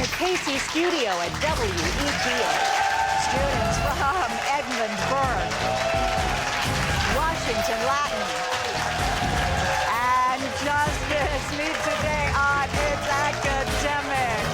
the Casey studio at WETA. Students from Edmund Burke, Washington Latin, and Justice meet today on It's Academic.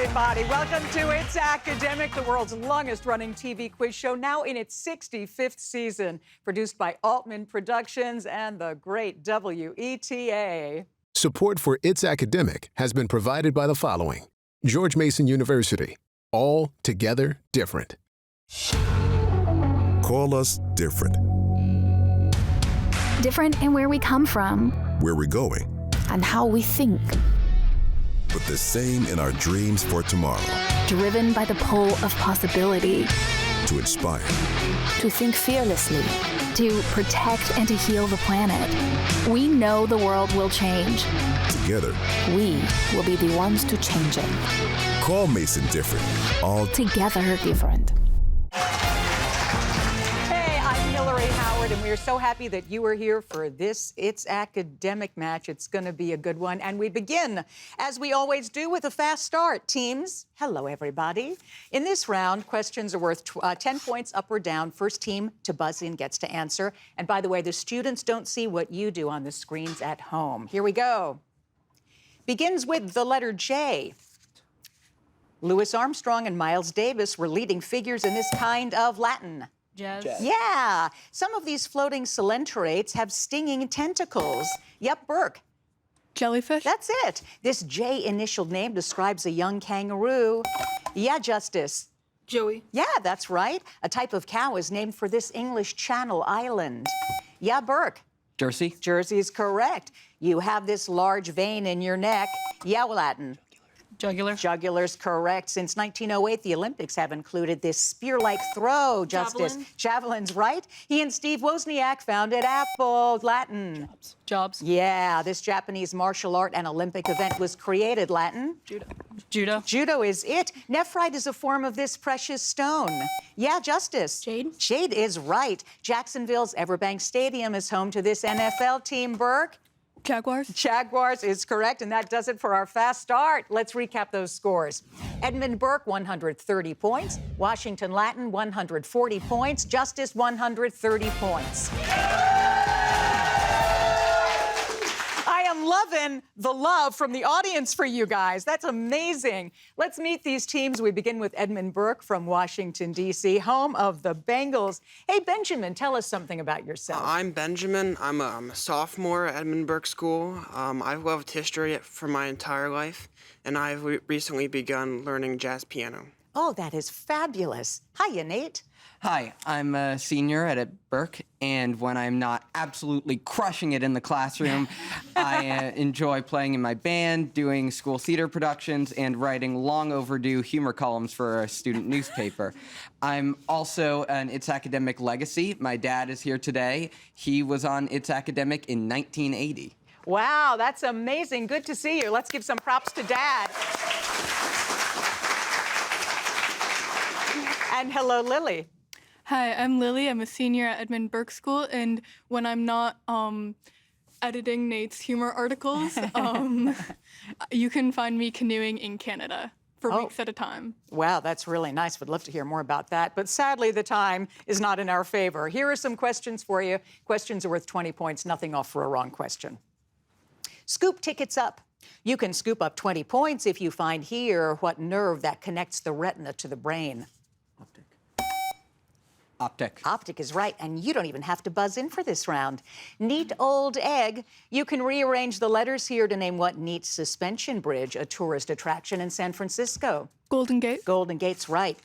Everybody, welcome to It's Academic, the world's longest-running TV quiz show, now in its 65th season, produced by Altman Productions and the great WETA. Support for It's Academic has been provided by the following: George Mason University, all together different. Call us different. Different in where we come from, Where we're going, and how we think. but the same in our dreams for tomorrow. Driven by the pull of possibility. To inspire, To think fearlessly. To protect and to heal the planet. We know the world will change. together. We will be the ones to change it. Call Mason different. All Together different. Hey, I'm Hillary Howard, and we are so happy that you are here for this It's Academic match. It's going to be a good one. And we begin, as we always do, with a fast start. Teams, hello, everybody. In this round, questions are worth 10 points up or down. First team to buzz in gets to answer. And by the way, the students don't see what you do on the screens at home. Here we go. Begins with the letter J. Louis Armstrong and Miles Davis were leading figures in this kind of Latin. Jazz. Yeah. Some of these floating coelenteраtes have stinging tentacles. Yep, Burke. Jellyfish. That's it. This J initial name describes a young kangaroo. Yeah, Justice. Joey. Yeah, that's right. A type of cow is named for this English Channel island. Yeah, Burke. Jersey. Jersey's correct. You have this large vein in your neck. Yeah, Latin. Jugular. Jugular's correct. Since 1908, the Olympics have included this spear-like throw, Justice. Javelin. Javelin's right. He and Steve Wozniak founded Apple. Latin. Jobs. Yeah, this Japanese martial art and Olympic event was created. Latin. Judo. Judo is it. Nephrite is a form of this precious stone. Yeah, Justice. Jade. Jade is right. Jacksonville's Everbank Stadium is home to this NFL team, Burke. Jaguars. Jaguars is correct, and that does it for our fast start. Let's recap those scores. Edmund Burke, 130 points. Washington Latin, 140 points. Justice, 130 points. I am loving the love from the audience for you guys. That's amazing. Let's meet these teams. We begin with Edmund Burke from Washington, D.C., home of the Bengals. Hey, Benjamin, tell us something about yourself. I'm Benjamin. I'm a sophomore at Edmund Burke School. I've loved history for my entire life, and I've recently begun learning jazz piano. Oh, that is fabulous. Hiya, Nate. Hi, I'm a senior at Burke, and when I'm not absolutely crushing it in the classroom, I enjoy playing in my band, doing school theater productions, and writing long overdue humor columns for a student newspaper. I'm also an It's Academic legacy. My dad is here today. He was on It's Academic in 1980. Wow, that's amazing. Good to see you. Let's give some props to Dad. And hello, Lily. Hi, I'm Lily. I'm a senior at Edmund Burke School, and when I'm not editing Nate's humor articles, you can find me canoeing in Canada for weeks at a time. Wow, that's really nice. Would love to hear more about that. But sadly, the time is not in our favor. Here are some questions for you. Questions are worth 20 points, nothing off for a wrong question. Scoop tickets up. You can scoop up 20 points if you find here what nerve that connects the retina to the brain. Optic. Optic is right, and you don't even have to buzz in for this round. Neat old egg. You can rearrange the letters here to name what neat suspension bridge, a tourist attraction in San Francisco. Golden Gate. Golden Gate's right.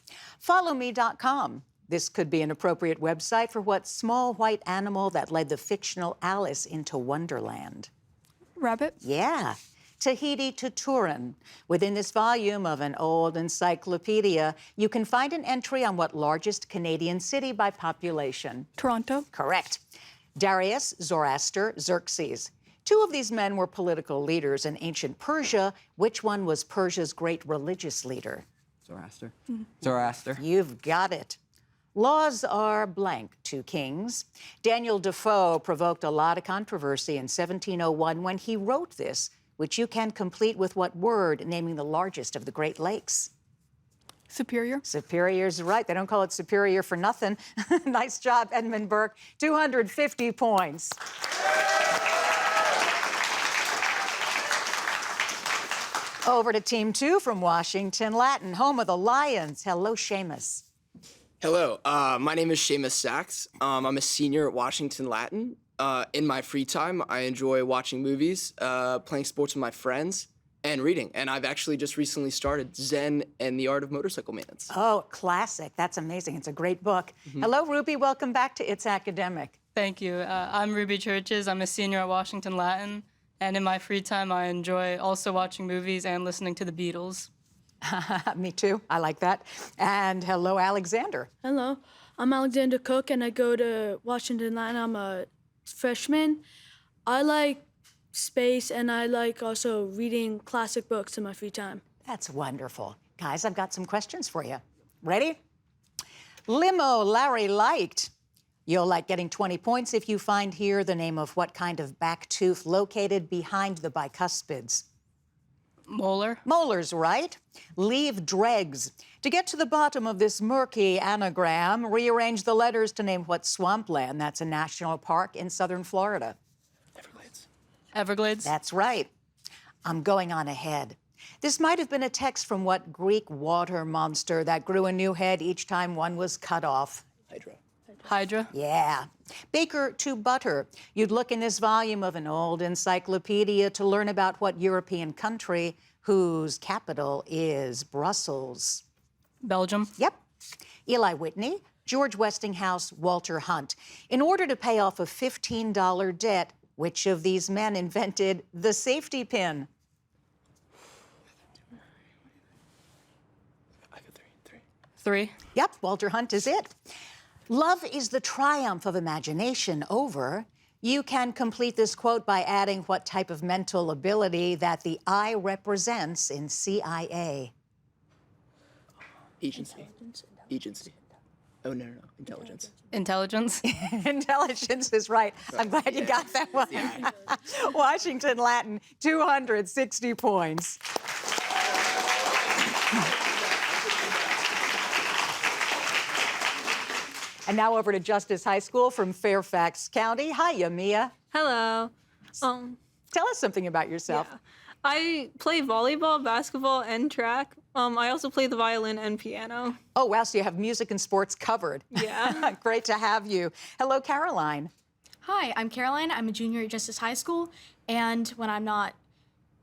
FollowMe.com. This could be an appropriate website for what small white animal that led the fictional Alice into Wonderland. Rabbit. Yeah. Tahiti to Turin. Within this volume of an old encyclopedia, you can find an entry on what largest Canadian city by population. Toronto. Correct. Darius, Zoroaster, Xerxes. Two of these men were political leaders in ancient Persia. Which one was Persia's great religious leader? Zoroaster. Zoroaster. You've got it. Laws are blank to kings. Daniel Defoe provoked a lot of controversy in 1701 when he wrote this, which you can complete with what word, naming the largest of the Great Lakes? Superior. Superior's right. They don't call it Superior for nothing. Nice job, Edmund Burke. 250 points. Over to Team 2 from Washington Latin, home of the Lions. Hello, Seamus. Hello, my name is Seamus Sachs. I'm a senior at Washington Latin. In my free time, I enjoy watching movies, playing sports with my friends, and reading. And I've actually just recently started Zen and the Art of Motorcycle Maintenance. Oh, classic. That's amazing. It's a great book. Hello, Ruby. Welcome back to It's Academic. Thank you. I'm Ruby Churches. I'm a senior at Washington Latin. And in my free time, I enjoy also watching movies and listening to the Beatles. Me too. I like that. And hello, Alexander. Hello, I'm Alexander Cook, and I go to Washington Latin. I'm a freshman. I like space, and I like also reading classic books in my free time. That's wonderful. Guys, I've got some questions for you. Ready? Limo Larry liked. You'll like getting 20 points if you find here the name of what kind of back tooth located behind the bicuspids. Molar. Molars, right? Leave dregs. To get to the bottom of this murky anagram, rearrange the letters to name what swampland that's a national park in southern Florida. Everglades. Everglades. That's right. I'm going on ahead. This might have been a text from what Greek water monster that grew a new head each time one was cut off? Hydra. Hydra. Yeah. Baker to butter. You'd look in this volume of an old encyclopedia to learn about what European country whose capital is Brussels. Belgium. Yep. Eli Whitney, George Westinghouse, Walter Hunt. In order to pay off a $15 debt, which of these men invented the safety pin? I got three. 3. Yep, Walter Hunt is it. Love is the triumph of imagination over. You can complete this quote by adding what type of mental ability that the I represents in CIA. Agency. Oh, no. Intelligence. Intelligence. Intelligence is right. I'm glad you got that one. Washington Latin, 260 points. And now over to Justice High School from Fairfax County. Hiya, Mia. Hello. Tell us something about yourself. Yeah. I play volleyball, basketball, and track. I also play the violin and piano. Oh, wow, so you have music and sports covered. Yeah. Great to have you. Hello, Caroline. Hi, I'm Caroline. I'm a junior at Justice High School, and when I'm not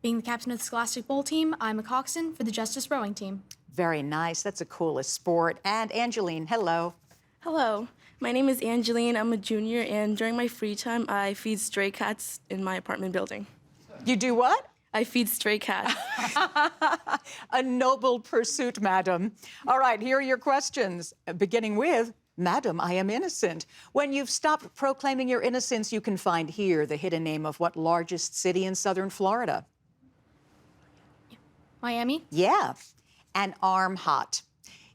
being the captain of the Scholastic Bowl team, I'm a coxswain for the Justice Rowing team. Very nice. That's the coolest sport. And Angeline, hello. Hello, my name is Angeline. I'm a junior, and during my free time, I feed stray cats in my apartment building. You do what? I feed stray cats. A noble pursuit, madam. All right, here are your questions, beginning with, Madam, I am innocent. When you've stopped proclaiming your innocence, you can find here the hidden name of what largest city in southern Florida? Miami? Yeah, and arm hot.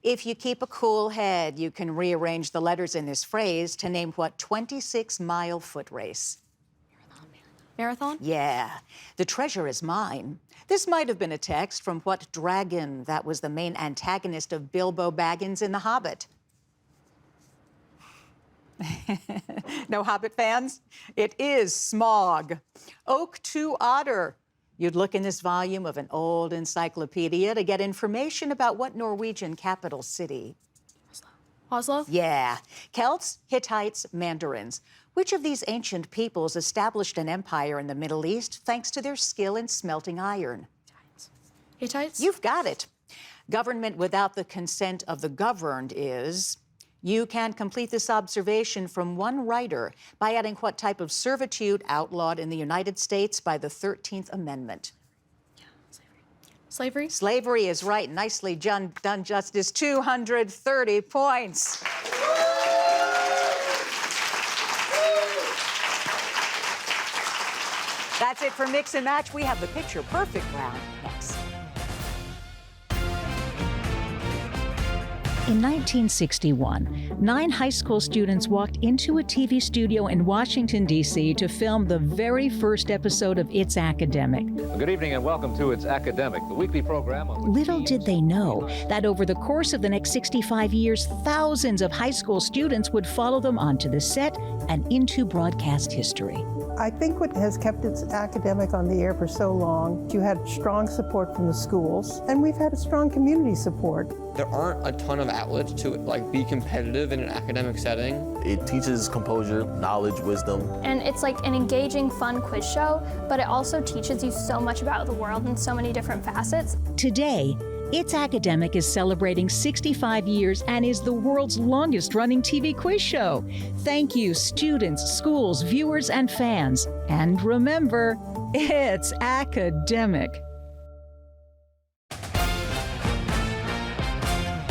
If you keep a cool head, you can rearrange the letters in this phrase to name what 26-mile foot race? Marathon? Yeah. The treasure is mine. This might have been a text from what dragon that was the main antagonist of Bilbo Baggins in The Hobbit? No Hobbit fans? It is Smog. Oak to Otter. You'd look in this volume of an old encyclopedia to get information about what Norwegian capital city? Oslo? Yeah. Celts, Hittites, Mandarins. Which of these ancient peoples established an empire in the Middle East thanks to their skill in smelting iron? Hittites? You've got it. Government without the consent of the governed is... You can complete this observation from one writer by adding what type of servitude outlawed in the United States by the 13th Amendment. Slavery? Slavery is right. Nicely done, Justice. 230 points. That's it for Mix and Match. We have the Picture Perfect round next. In 1961, 9 high school students walked into a TV studio in Washington, D.C. to film the very first episode of It's Academic. Good evening and welcome to It's Academic, the weekly program on which Little did they know that over the course of the next 65 years, thousands of high school students would follow them onto the set and into broadcast history. I think what has kept It's Academic on the air for so long, you had strong support from the schools, and we've had a strong community support. There aren't a ton of outlets to be competitive in an academic setting. It teaches composure, knowledge, wisdom. And it's like an engaging, fun quiz show, but it also teaches you so much about the world in so many different facets. Today, It's Academic is celebrating 65 years and is the world's longest-running TV quiz show. Thank you, students, schools, viewers, and fans. And remember, it's academic.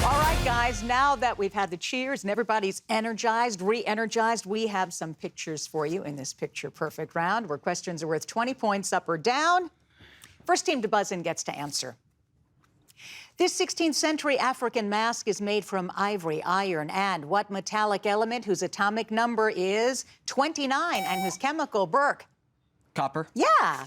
All right, guys, now that we've had the cheers and everybody's energized, re-energized, we have some pictures for you in this Picture Perfect round where questions are worth 20 points up or down. First team to buzz in gets to answer. This 16th century African mask is made from ivory, iron, and what metallic element whose atomic number is 29 and whose chemical, Burke? Copper. Yeah.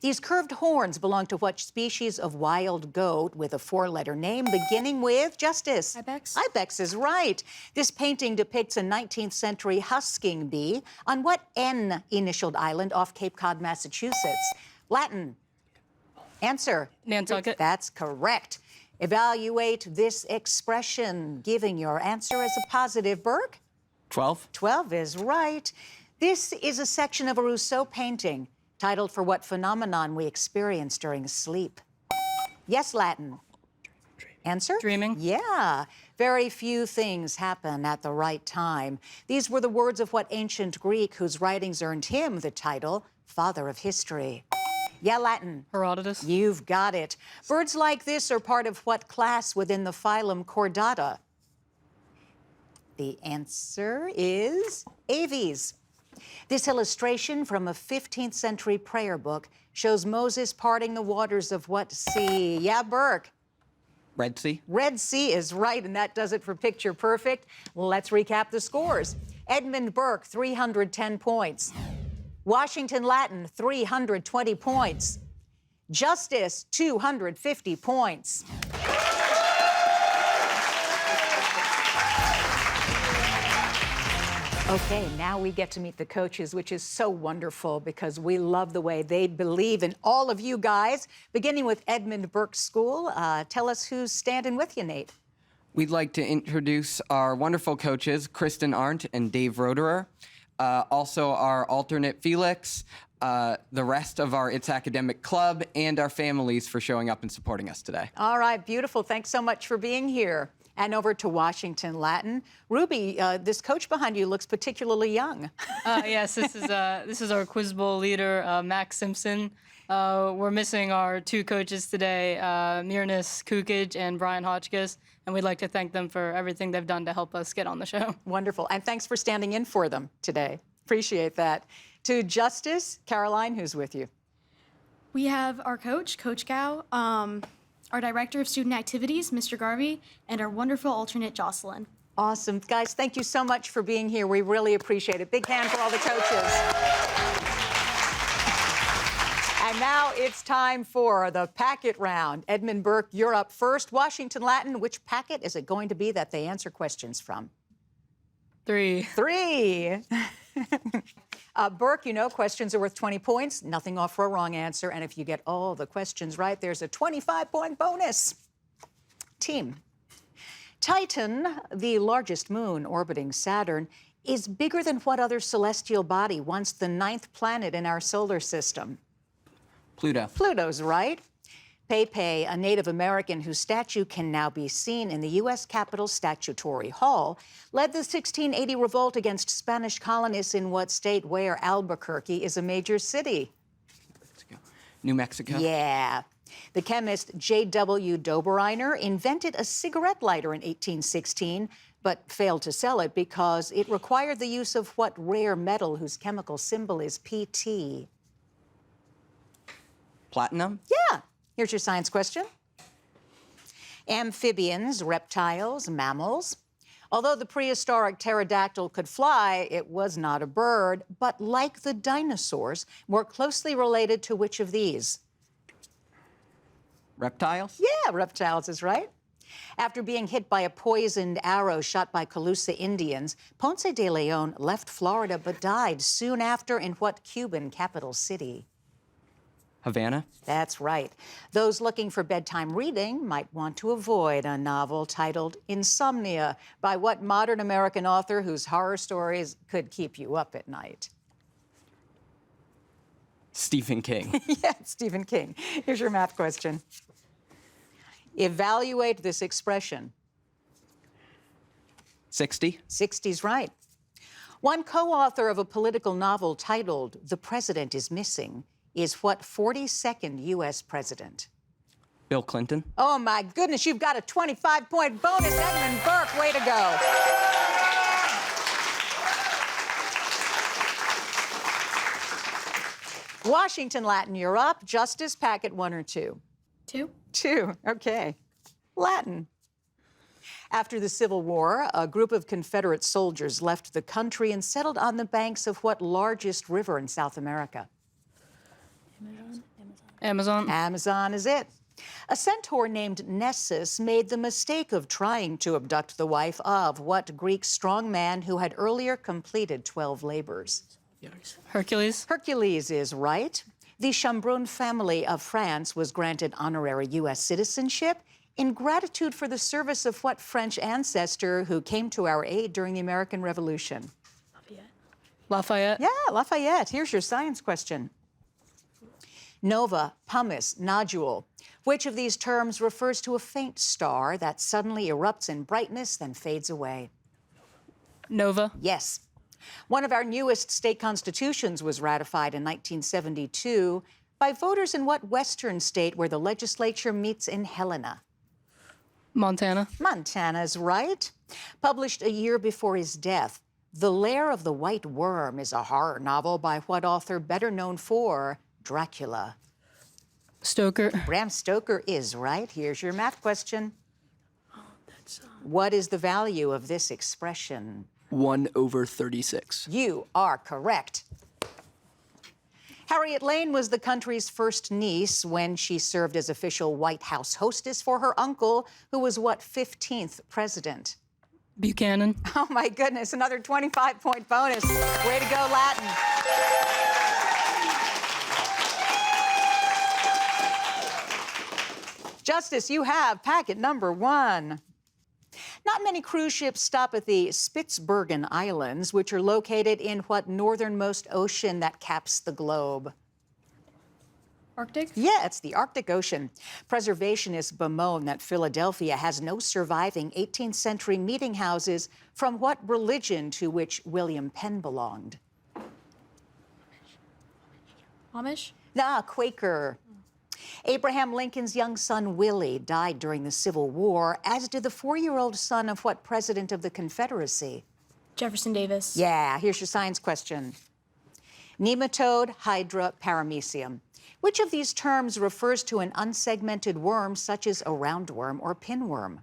These curved horns belong to what species of wild goat with a 4-letter name beginning with, Justice? Ibex. Ibex is right. This painting depicts a 19th century husking bee on what N-initialed island off Cape Cod, Massachusetts? Latin. Answer. Nantucket. That's correct. Evaluate this expression, giving your answer as a positive. Burke? 12. 12 is right. This is a section of a Rousseau painting titled for what phenomenon we experience during sleep. Yes, Latin. Answer? Dreaming. Yeah. Very few things happen at the right time. These were the words of what ancient Greek whose writings earned him the title Father of History. Yeah, Latin. Herodotus. You've got it. Birds like this are part of what class within the phylum Chordata? The answer is aves. This illustration from a 15th century prayer book shows Moses parting the waters of what sea? Yeah, Burke. Red Sea. Red Sea is right, and that does it for Picture Perfect. Let's recap the scores. Edmund Burke, 310 points. Washington Latin, 320 points. Justice, 250 points. Okay, now we get to meet the coaches, which is so wonderful because we love the way they believe in all of you guys. Beginning with Edmund Burke School, tell us who's standing with you, Nate. We'd like to introduce our wonderful coaches, Kristen Arndt and Dave Roederer. Also our alternate Felix, the rest of our It's Academic Club, and our families for showing up and supporting us today. All right, beautiful. Thanks so much for being here. And over to Washington Latin. Ruby, this coach behind you looks particularly young. Yes, this is our Quiz Bowl leader, Max Simpson. We're missing our 2 coaches today, Mirnis Kukic and Brian Hotchkiss, and we'd like to thank them for everything they've done to help us get on the show. Wonderful, and thanks for standing in for them today. Appreciate that. To Justice, Caroline, who's with you? We have our coach, Coach Gao, our director of student activities, Mr. Garvey, and our wonderful alternate, Jocelyn. Awesome. Guys, thank you so much for being here. We really appreciate it. Big hand for all the coaches. And now it's time for the packet round. Edmund Burke, you're up first. Washington Latin, which packet is it going to be that they answer questions from? 3. 3. Burke, you know, questions are worth 20 points. Nothing off for a wrong answer. And if you get all the questions right, there's a 25-point bonus. Team. Titan, the largest moon orbiting Saturn, is bigger than what other celestial body, once the 9th planet in our solar system? Pluto. Pluto's right. Pepe, a Native American whose statue can now be seen in the U.S. Capitol Statutory Hall, led the 1680 revolt against Spanish colonists in what state where Albuquerque is a major city? New Mexico. Yeah. The chemist J.W. Dobereiner invented a cigarette lighter in 1816, but failed to sell it because it required the use of what rare metal whose chemical symbol is PT? Platinum? Yeah. Here's your science question. Amphibians, reptiles, mammals. Although the prehistoric pterodactyl could fly, it was not a bird, but like the dinosaurs, more closely related to which of these? Reptiles? Yeah, reptiles is right. After being hit by a poisoned arrow shot by Calusa Indians, Ponce de Leon left Florida but died soon after in what Cuban capital city? Havana? That's right. Those looking for bedtime reading might want to avoid a novel titled Insomnia by what modern American author whose horror stories could keep you up at night? Stephen King. Yeah, Stephen King. Here's your math question. Evaluate this expression. 60? 60's right. One co-author of a political novel titled The President is Missing is what 42nd U.S. president? Bill Clinton? Oh, my goodness, you've got a 25-point bonus. Edmund Burke, way to go. Washington Latin, you're up. Justice, packet 1 or 2? 2. 2, okay. Latin. After the Civil War, a group of Confederate soldiers left the country and settled on the banks of what largest river in South America? Amazon. Amazon is it. A centaur named Nessus made the mistake of trying to abduct the wife of what Greek strongman who had earlier completed 12 labors? Hercules. Hercules is right. The Chambrun family of France was granted honorary U.S. citizenship in gratitude for the service of what French ancestor who came to our aid during the American Revolution? Lafayette. Yeah, Lafayette. Here's your science question. Nova, pumice, nodule. Which of these terms refers to a faint star that suddenly erupts in brightness, then fades away? Nova. Yes. One of our newest state constitutions was ratified in 1972 by voters in what western state where the legislature meets in Helena? Montana. Montana's right. Published a year before his death, The Lair of the White Worm is a horror novel by what author better known for Dracula? Stoker. Bram Stoker is right. Here's your math question. What is the value of this expression? 1/36. You are correct. Harriet Lane was the country's first niece when she served as official White House hostess for her uncle, who was what 15th president? Buchanan. Oh, my goodness, another 25-point bonus. Way to go, Latin. Justice, you have packet number 1. Not many cruise ships stop at the Spitsbergen Islands, which are located in what northernmost ocean that caps the globe? Arctic? Yeah, it's the Arctic Ocean. Preservationists bemoan that Philadelphia has no surviving 18th century meeting houses from what religion to which William Penn belonged? Amish? Nah, Quaker. Abraham Lincoln's young son, Willie, died during the Civil War, as did the 4-year-old son of what president of the Confederacy? Jefferson Davis. Yeah, here's your science question. Nematode, hydra, paramecium. Which of these terms refers to an unsegmented worm such as a roundworm or pinworm?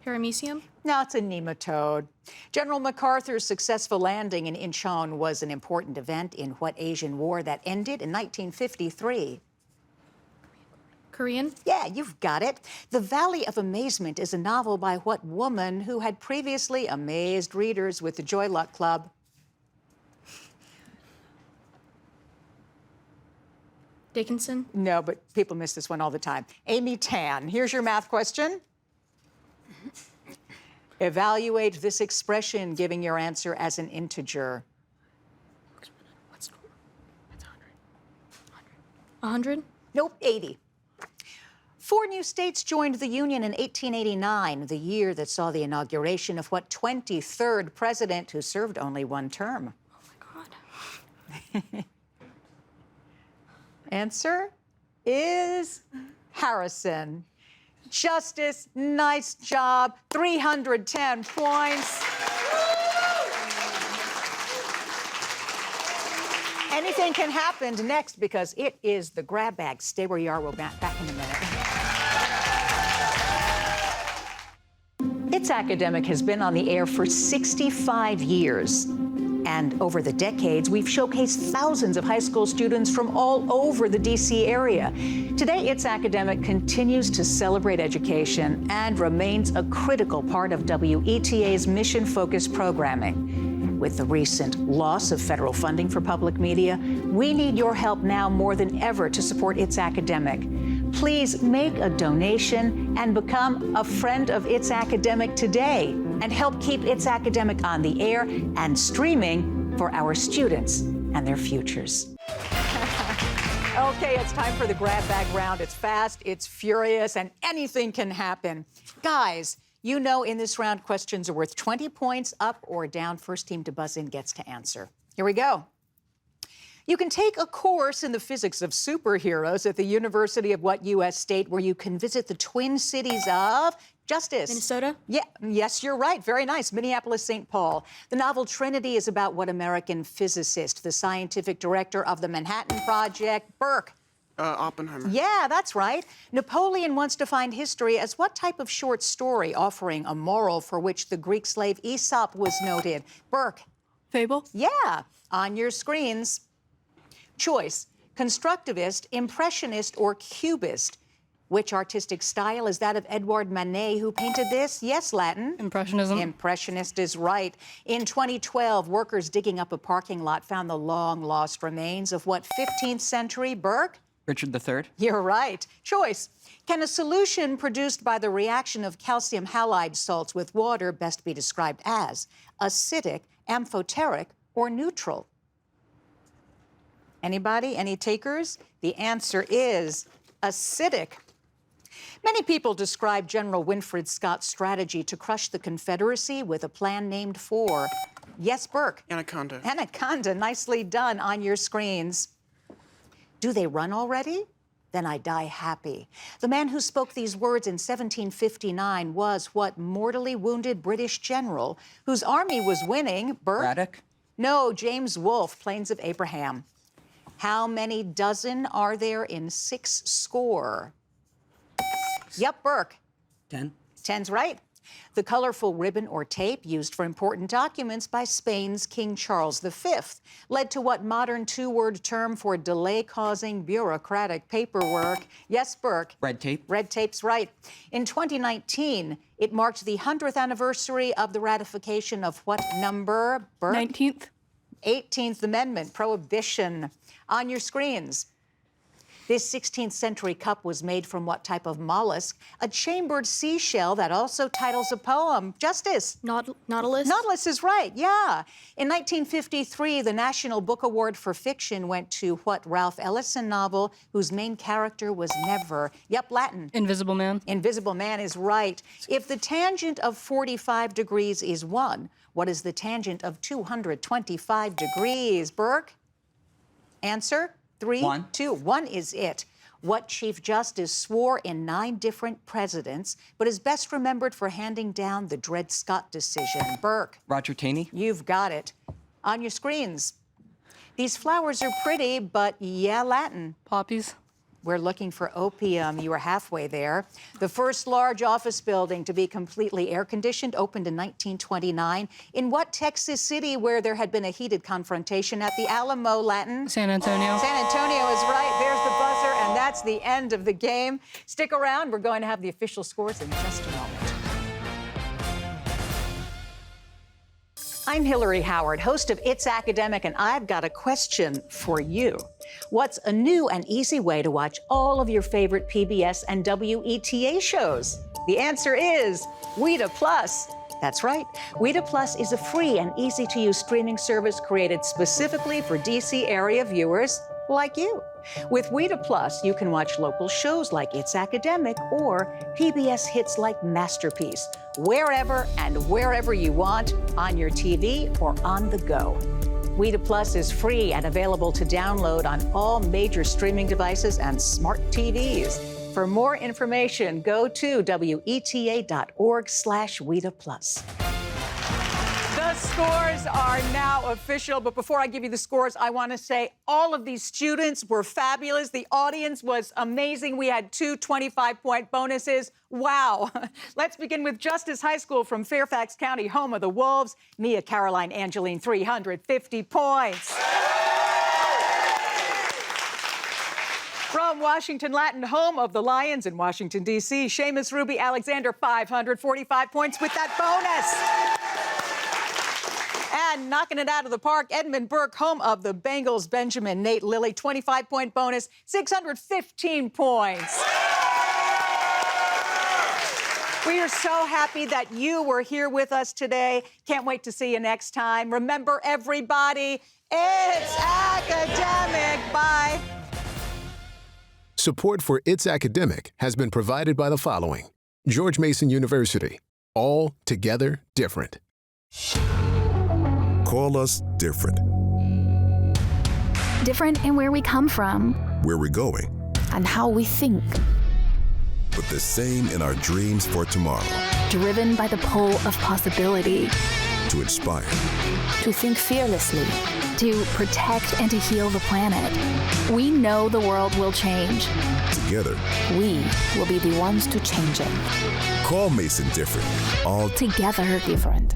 Paramecium? No, it's a nematode. General MacArthur's successful landing in Incheon was an important event in what Asian war that ended in 1953? Korean? Yeah, you've got it. The Valley of Amazement is a novel by what woman who had previously amazed readers with the Joy Luck Club? Dickinson? No, but people miss this one all the time. Amy Tan. Here's your math question. Evaluate this expression, giving your answer as an integer. What's 100? Nope, 80. 4 new states joined the Union in 1889, the year that saw the inauguration of what 23rd president who served only 1 term? Oh, my God. Answer is Harrison. Justice, nice job. 310 points. Anything can happen next because it is the grab bag. Stay where you are. We'll be back in a minute. It's Academic has been on the air for 65 years. And over the decades, we've showcased thousands of high school students from all over the D.C. area. Today, It's Academic continues to celebrate education and remains a critical part of WETA's mission-focused programming. With the recent loss of federal funding for public media, we need your help now more than ever to support It's Academic. Please make a donation and become a friend of It's Academic today and help keep It's Academic on the air and streaming for our students and their futures. Okay, it's time for the grab bag round. It's fast, it's furious, and anything can happen. Guys, you know in this round, questions are worth 20 points, up or down. First team to buzz in gets to answer. Here we go. You can take a course in the physics of superheroes at the University of what U.S. state, where you can visit the twin cities of Justice. Minnesota? Yeah, yes, you're right. Very nice. Minneapolis, St. Paul. The novel Trinity is about what American physicist, the scientific director of the Manhattan Project, Burke? Oppenheimer. Yeah, that's right. Napoleon once defined history as what type of short story offering a moral for which the Greek slave Aesop was noted? Burke? Fable? Yeah, on your screens. Choice, constructivist, impressionist, or cubist. Which artistic style is that of Edouard Manet, who painted this? Yes, Latin. Impressionism. Impressionist is right. In 2012, workers digging up a parking lot found the long-lost remains of what 15th century Burke? Richard III. You're right. Choice, can a solution produced by the reaction of calcium halide salts with water best be described as acidic, amphoteric, or neutral? Anybody? Any takers? The answer is acidic. Many people describe General Winfield Scott's strategy to crush the Confederacy with a plan named for. Yes, Burke? Anaconda. Anaconda. Nicely done on your screens. Do they run already? Then I die happy. The man who spoke these words in 1759 was what mortally wounded British general whose army was winning? Burke? Braddock? No, James Wolfe, Plains of Abraham. How many dozen are there in 6 score? Yep, Burke. 10. 10's right. The colorful ribbon or tape used for important documents by Spain's King Charles V led to what modern 2-word term for delay-causing bureaucratic paperwork? Yes, Burke. Red tape. Red tape's right. In 2019, it marked the 100th anniversary of the ratification of what number, Burke? 19th. 18th Amendment, prohibition. On your screens. This 16th century cup was made from what type of mollusk? A chambered seashell that also titles a poem. Justice? Nautilus? Nautilus is right, yeah. In 1953, the National Book Award for Fiction went to what Ralph Ellison novel whose main character was never? Yep, Latin. Invisible Man. Invisible Man is right. If the tangent of 45 degrees is 1, what is the tangent of 225 degrees? Burke? Answer? 3, 2, 1 is it. What Chief Justice swore in 9 different presidents, but is best remembered for handing down the Dred Scott decision? Burke? Roger Taney. You've got it. On your screens. These flowers are pretty, but yeah, Latin. Poppies. We're looking for opium. You were halfway there. The first large office building to be completely air-conditioned opened in 1929. In what Texas city where there had been a heated confrontation at the Alamo? Latin? San Antonio. San Antonio is right. There's the buzzer, and that's the end of the game. Stick around. We're going to have the official scores in just a moment. I'm Hillary Howard, host of It's Academic, and I've got a question for you. What's a new and easy way to watch all of your favorite PBS and WETA shows? The answer is WETA Plus. That's right. WETA Plus is a free and easy-to-use streaming service created specifically for D.C. area viewers like you. With WETA Plus, you can watch local shows like It's Academic or PBS hits like Masterpiece, wherever and wherever you want, on your TV or on the go. WETA Plus is free and available to download on all major streaming devices and smart TVs. For more information, go to weta.org/WETA Plus. The scores are now official, but before I give you the scores, I want to say all of these students were fabulous. The audience was amazing. We had 2 25-point bonuses. Wow. Let's begin with Justice High School from Fairfax County, home of the Wolves. Mia Caroline Angeline, 350 points. From Washington Latin, home of the Lions in Washington, D.C., Seamus Ruby Alexander, 545 points with that bonus. And knocking it out of the park, Edmund Burke, home of the Bengals, Benjamin Nate Lilly, 25-point bonus, 615 points. We are so happy that you were here with us today. Can't wait to see you next time. Remember, everybody, it's academic. Bye. Support for It's Academic has been provided by the following: George Mason University, all together different. Call us different. Different in where we come from, Where we're going, and how we think. but the same in our dreams for tomorrow. Driven by the pull of possibility. To inspire, To think fearlessly. To protect and to heal the planet. We know the world will change. together. We will be the ones to change it. Call Mason different. All Together different.